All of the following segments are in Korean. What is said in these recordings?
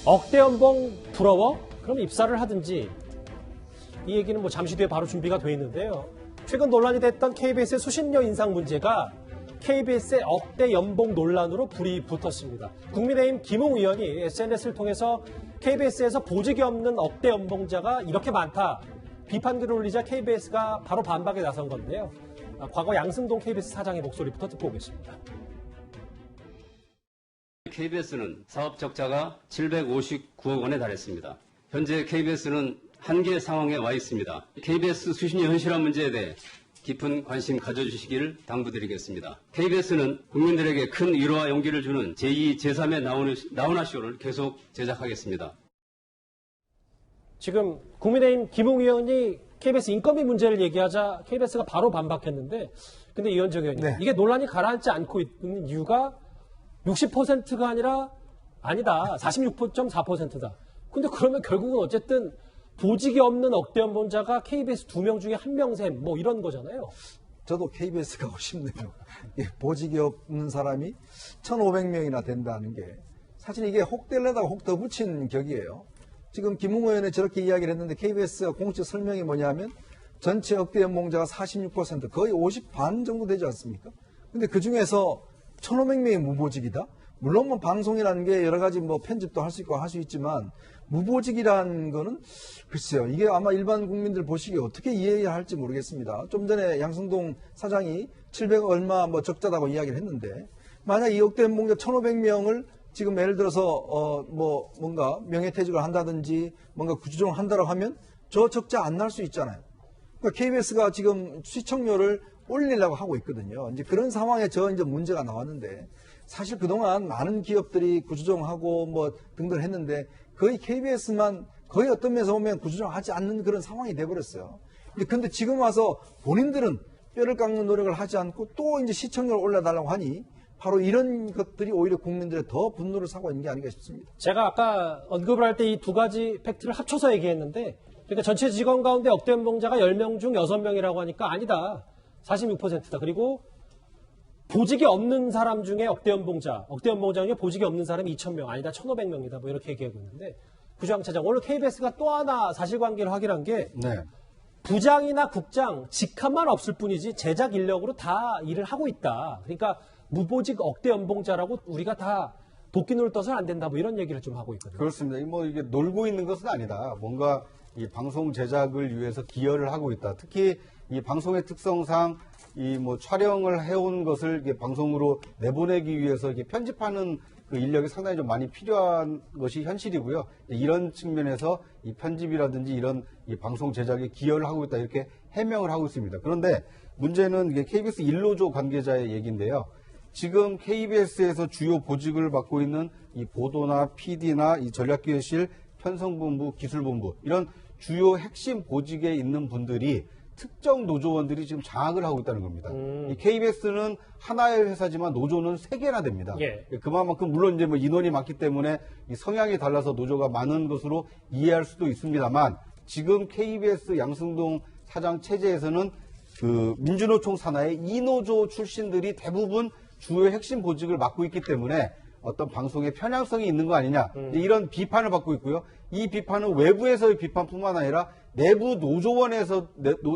억대 연봉 부러워? 그럼 입사를 하든지. 이 얘기는 뭐 잠시 뒤에 바로 준비가 돼 있는데요. 최근 논란이 됐던 KBS의 수신료 인상 문제가 KBS의 억대 연봉 논란으로 불이 붙었습니다. 국민의힘 김웅 의원이 SNS를 통해서 KBS에서 보직이 없는 억대 연봉자가 이렇게 많다. 비판글을 올리자 KBS가 바로 반박에 나선 건데요. 과거 양승동 KBS 사장의 목소리부터 듣고 오겠습니다. KBS는 사업 적자가 759억 원에 달했습니다. 현재 KBS는 한계 상황에 와 있습니다. KBS 수신료 현실화 문제에 대해 깊은 관심 가져주시길 당부드리겠습니다. KBS는 국민들에게 큰 위로와 용기를 주는 제2, 제3의 나훈아 쇼를 계속 제작하겠습니다. 지금 국민의힘 김웅 의원이 KBS 인건비 문제를 얘기하자 KBS가 바로 반박했는데, 근데 이현정 의원님, 네. 이게 논란이 가라앉지 않고 있는 이유가 60%가 아니다. 46.4%다. 근데 그러면 결국은 어쨌든 보직이 없는 억대 연봉자가 KBS 2명 중에 1명 셈, 뭐 이런 거잖아요. 저도 KBS 가고 싶네요. 보직이 없는 사람이 1,500명이나 된다는 게 사실 이게 혹될려다가 혹 더 붙인 격이에요. 지금 김웅 의원이 저렇게 이야기를 했는데 KBS 공식 설명이 뭐냐면 전체 억대 연봉자가 46%, 거의 50 반 정도 되지 않습니까? 근데 그 중에서 1,500명이 무보직이다? 물론 뭐 방송이라는 게 여러 가지 뭐 편집도 할 수 있고 할 수 있지만 무보직이라는 거는 글쎄요. 이게 아마 일반 국민들 보시기에 어떻게 이해해야 할지 모르겠습니다. 좀 전에 양승동 사장이 700 얼마 뭐 적자다고 이야기를 했는데 만약 이 억대 연봉자 1,500명을 지금 예를 들어서 뭐 뭔가 명예퇴직을 한다든지 뭔가 구조조정을 한다고 하면 저 적자 안 날 수 있잖아요. 그러니까 KBS가 지금 시청료를 올리려고 하고 있거든요. 이제 그런 상황에 이제 문제가 나왔는데 사실 그동안 많은 기업들이 구조조정하고 뭐 등등 했는데 거의 KBS만 거의 어떤 면에서 보면 구조조정하지 않는 그런 상황이 돼버렸어요. 근데 지금 와서 본인들은 뼈를 깎는 노력을 하지 않고 또 이제 시청료를 올려달라고 하니 바로 이런 것들이 오히려 국민들의 더 분노를 사고 있는 게 아닌가 싶습니다. 제가 아까 언급을 할 때 이 두 가지 팩트를 합쳐서 얘기했는데, 그러니까 전체 직원 가운데 억대 연봉자가 10명 중 6명이라고 하니까 아니다. 46%다. 그리고 보직이 없는 사람 중에 억대 연봉자 중에 보직이 없는 사람이 2,000명, 아니다 1,500명이다. 뭐 이렇게 얘기하고 있는데, 구조장 차장, 오늘 KBS가 또 하나 사실관계를 확인한 게 네. 부장이나 국장, 직함만 없을 뿐이지 제작 인력으로 다 일을 하고 있다. 그러니까 무보직 억대 연봉자라고 우리가 다 도끼눈을 떠서는 안 된다. 뭐 이런 얘기를 좀 하고 있거든요. 그렇습니다. 뭐 이게 놀고 있는 것은 아니다. 뭔가 이 방송 제작을 위해서 기여를 하고 있다. 특히 이 방송의 특성상 이 뭐 촬영을 해온 것을 이게 방송으로 내보내기 위해서 이게 편집하는 그 인력이 상당히 좀 많이 필요한 것이 현실이고요. 이런 측면에서 이 편집이라든지 이런 이 방송 제작에 기여를 하고 있다 이렇게 해명을 하고 있습니다. 그런데 문제는 이게 KBS 1노조 관계자의 얘기인데요. 지금 KBS에서 주요 보직을 맡고 있는 이 보도나 PD나 이 전략기획실, 편성본부, 기술본부 이런 주요 핵심 보직에 있는 분들이 특정 노조원들이 지금 장악을 하고 있다는 겁니다. 이 KBS는 하나의 회사지만 노조는 3개나 됩니다. 예. 그만큼 물론 이제 뭐 인원이 많기 때문에 이 성향이 달라서 노조가 많은 것으로 이해할 수도 있습니다만 지금 KBS 양승동 사장 체제에서는 그 민주노총 산하의 이노조 출신들이 대부분 주요 핵심 보직을 맡고 있기 때문에 어떤 방송의 편향성이 있는 거 아니냐 이런 비판을 받고 있고요. 이 비판은 외부에서의 비판뿐만 아니라 내부 노조원에서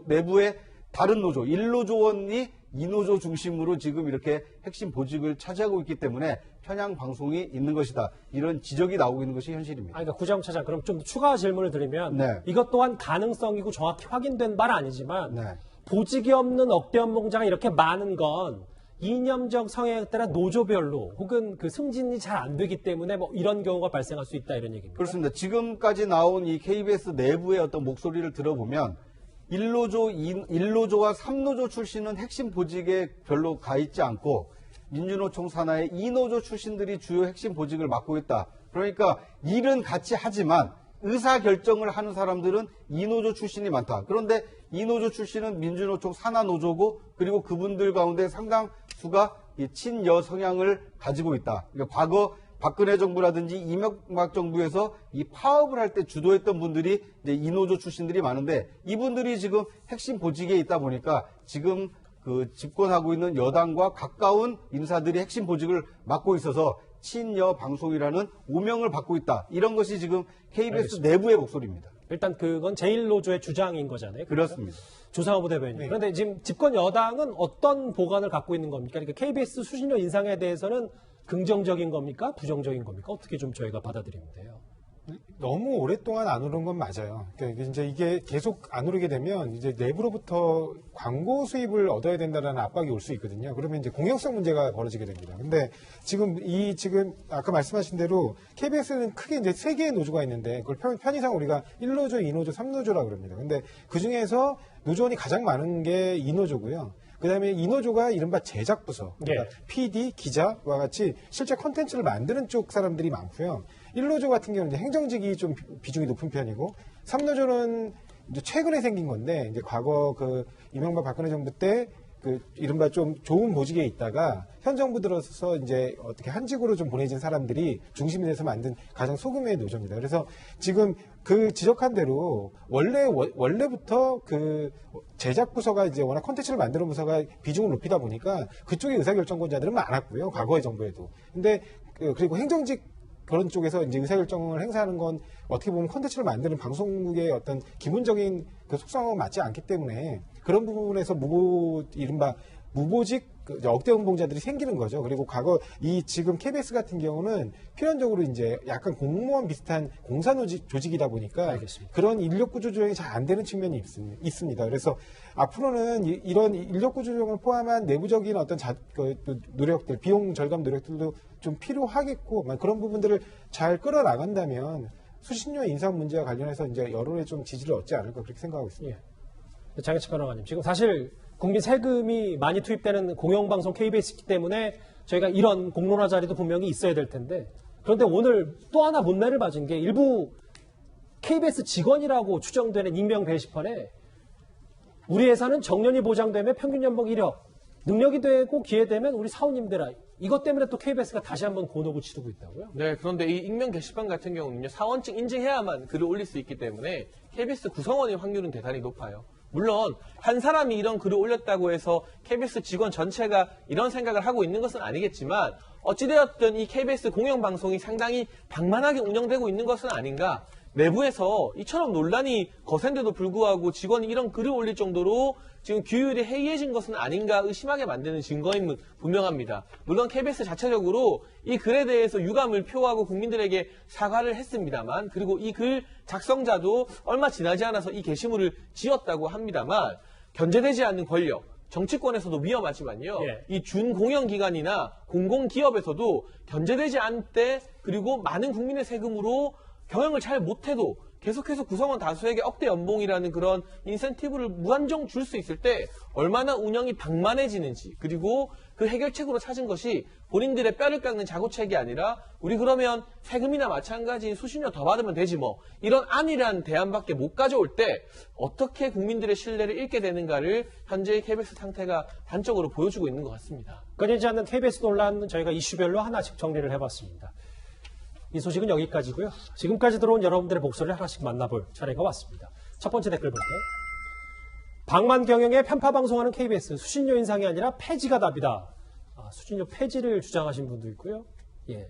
내부의 다른 노조 1노조원이 2노조 중심으로 지금 이렇게 핵심 보직을 차지하고 있기 때문에 편향 방송이 있는 것이다. 이런 지적이 나오고 있는 것이 현실입니다. 그러니까 구정 차장, 그럼 좀 추가 질문을 드리면 네. 이것 또한 가능성이고 정확히 확인된 바는 아니지만 네. 보직이 없는 억대 연봉자가 이렇게 많은 건 이념적 성향에 따라 노조별로 혹은 그 승진이 잘 안 되기 때문에 뭐 이런 경우가 발생할 수 있다 이런 얘기입니다. 그렇습니다. 지금까지 나온 이 KBS 내부의 어떤 목소리를 들어보면 1노조와 3노조 출신은 핵심 보직에 별로 가 있지 않고 민주노총 산하의 2노조 출신들이 주요 핵심 보직을 맡고 있다. 그러니까 일은 같이 하지만 의사결정을 하는 사람들은 2노조 출신이 많다. 그런데 2노조 출신은 민주노총 산하 노조고 그리고 그분들 가운데 상당수가 친여 성향을 가지고 있다. 그러니까 과거 박근혜 정부라든지 이명박 정부에서 이 파업을 할 때 주도했던 분들이 이제 2노조 출신들이 많은데 이분들이 지금 핵심 보직에 있다 보니까 지금 그 집권하고 있는 여당과 가까운 인사들이 핵심 보직을 맡고 있어서 친여 방송이라는 오명을 받고 있다. 이런 것이 지금 KBS 알겠습니다. 내부의 목소리입니다. 일단 그건 제1노조의 주장인 거잖아요. 그렇죠? 그렇습니다. 조상호 부대변인. 그런데 지금 집권 여당은 어떤 보관을 갖고 있는 겁니까? 그러니까 KBS 수신료 인상에 대해서는 긍정적인 겁니까? 부정적인 겁니까? 어떻게 좀 저희가 받아들이면 돼요? 너무 오랫동안 안 오른 건 맞아요. 그러니까 이제 이게 계속 안 오르게 되면 이제 내부로부터 광고 수입을 얻어야 된다는 압박이 올 수 있거든요. 그러면 이제 공영성 문제가 벌어지게 됩니다. 근데 지금 아까 말씀하신 대로 KBS는 크게 이제 세 개의 노조가 있는데 그걸 편의상 우리가 1노조, 2노조, 3노조라고 그럽니다. 근데 그 중에서 노조원이 가장 많은 게 2노조고요. 그다음에 이 노조가 이른바 제작부서, 그러니까 PD, 기자와 같이 실제 콘텐츠를 만드는 쪽 사람들이 많고요. 1노조 같은 경우는 이제 행정직이 좀 비중이 높은 편이고, 3노조는 이제 최근에 생긴 건데, 이제 과거 그 이명박 박근혜 정부 때 그 이른바 좀 좋은 보직에 있다가 현 정부 들어서 이제 어떻게 한직으로 좀 보내진 사람들이 중심이 돼서 만든 가장 소규모의 노조입니다. 그래서 지금 그 지적한 대로 원래부터 그 제작 부서가 이제 워낙 콘텐츠를 만드는 부서가 비중을 높이다 보니까 그쪽에 의사결정권자들은 많았고요. 과거의 정부에도. 근데 그리고 행정직 그런 쪽에서 이제 의사결정을 행사하는 건 어떻게 보면 콘텐츠를 만드는 방송국의 어떤 기본적인 그 속성하고 맞지 않기 때문에 그런 부분에서 이른바 무보직 억대 연봉자들이 생기는 거죠. 그리고 과거 지금 KBS 같은 경우는 필연적으로 이제 약간 공무원 비슷한 공사 조직이다 보니까 알겠습니다. 그런 인력 구조 조정이 잘 안 되는 측면이 있습니다. 그래서 앞으로는 이런 인력 구조 조정을 포함한 내부적인 어떤 노력들, 비용 절감 노력들도 좀 필요하겠고 그런 부분들을 잘 끌어나간다면 수신료 인상 문제와 관련해서 이제 여론의 좀 지지를 얻지 않을까 그렇게 생각하고 있습니다. 예. 장혜철 변호사님, 지금 사실 국민 세금이 많이 투입되는 공영방송 KBS이기 때문에 저희가 이런 공론화 자리도 분명히 있어야 될 텐데, 그런데 오늘 또 하나 문매를 맞은 게 일부 KBS 직원이라고 추정되는 익명 게시판에 우리 회사는 정년이 보장되면 평균 연봉 1억, 능력이 되고 기회되면 우리 사원님들아, 이것 때문에 또 KBS가 다시 한번 곤혹을 치르고 있다고요? 네, 그런데 이 익명 게시판 같은 경우는요, 사원증 인증해야만 글을 올릴 수 있기 때문에 KBS 구성원의 확률은 대단히 높아요. 물론 한 사람이 이런 글을 올렸다고 해서 KBS 직원 전체가 이런 생각을 하고 있는 것은 아니겠지만 어찌되었든 이 KBS 공영방송이 상당히 방만하게 운영되고 있는 것은 아닌가. 내부에서 이처럼 논란이 거센데도 불구하고 직원이 이런 글을 올릴 정도로 지금 규율이 해이해진 것은 아닌가 의심하게 만드는 증거인 분명합니다. 물론 KBS 자체적으로 이 글에 대해서 유감을 표하고 국민들에게 사과를 했습니다만, 그리고 이 글 작성자도 얼마 지나지 않아서 이 게시물을 지었다고 합니다만, 견제되지 않는 권력, 정치권에서도 위험하지만요. 이 준공영기관이나 공공기업에서도 견제되지 않되, 그리고 많은 국민의 세금으로 경영을 잘 못해도 계속해서 구성원 다수에게 억대 연봉이라는 그런 인센티브를 무한정 줄 수 있을 때 얼마나 운영이 방만해지는지, 그리고 그 해결책으로 찾은 것이 본인들의 뼈를 깎는 자구책이 아니라 우리 그러면 세금이나 마찬가지 수신료 더 받으면 되지 뭐, 이런 안일한 대안밖에 못 가져올 때 어떻게 국민들의 신뢰를 잃게 되는가를 현재의 KBS 상태가 단적으로 보여주고 있는 것 같습니다. 끊이지 않는 KBS 논란은 저희가 이슈별로 하나씩 정리를 해봤습니다. 이 소식은 여기까지고요. 지금까지 들어온 여러분들의 목소리를 하나씩 만나볼 차례가 왔습니다. 첫 번째 댓글 볼까요? 방만 경영에 편파 방송하는 KBS, 수신료 인상이 아니라 폐지가 답이다. 수신료 폐지를 주장하신 분도 있고요. 예.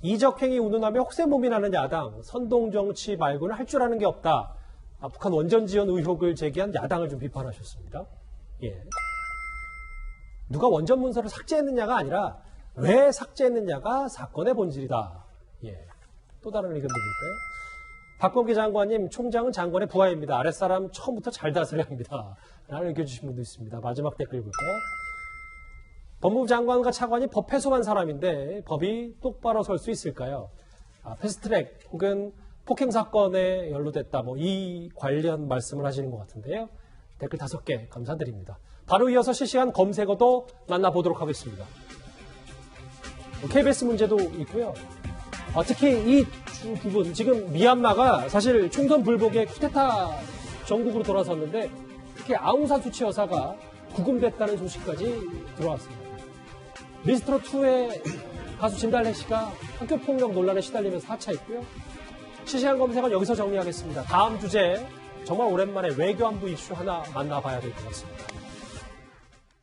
이적행위 운운하며 혹세무민하는 야당, 선동정치 말고는 할 줄 아는 게 없다. 북한 원전 지원 의혹을 제기한 야당을 좀 비판하셨습니다. 예. 누가 원전 문서를 삭제했느냐가 아니라 왜 삭제했느냐가 사건의 본질이다. 예. 또 다른 의견도 볼까요? 박범계 장관님, 총장은 장관의 부하입니다. 아랫사람 처음부터 잘 다스려야 합니다. 라는 의견 주신 분도 있습니다. 마지막 댓글 볼까요? 법무부 장관과 차관이 법 해소한 사람인데 법이 똑바로 설 수 있을까요? 패스트트랙 혹은 폭행 사건에 연루됐다. 이 관련 말씀을 하시는 것 같은데요. 댓글 5개 감사드립니다. 바로 이어서 실시간 검색어도 만나보도록 하겠습니다. KBS 문제도 있고요. 특히 이 부분, 지금 미얀마가 사실 총선 불복의 쿠데타 정국으로 돌아섰는데 특히 아웅산 수치 여사가 구금됐다는 소식까지 들어왔습니다. 미스트롯2의 가수 진달래 씨가 학교폭력 논란에 시달리면서 하차했고요. 실시간 검색은 여기서 정리하겠습니다. 다음 주제, 정말 오랜만에 외교안보 이슈 하나 만나봐야 될 것 같습니다.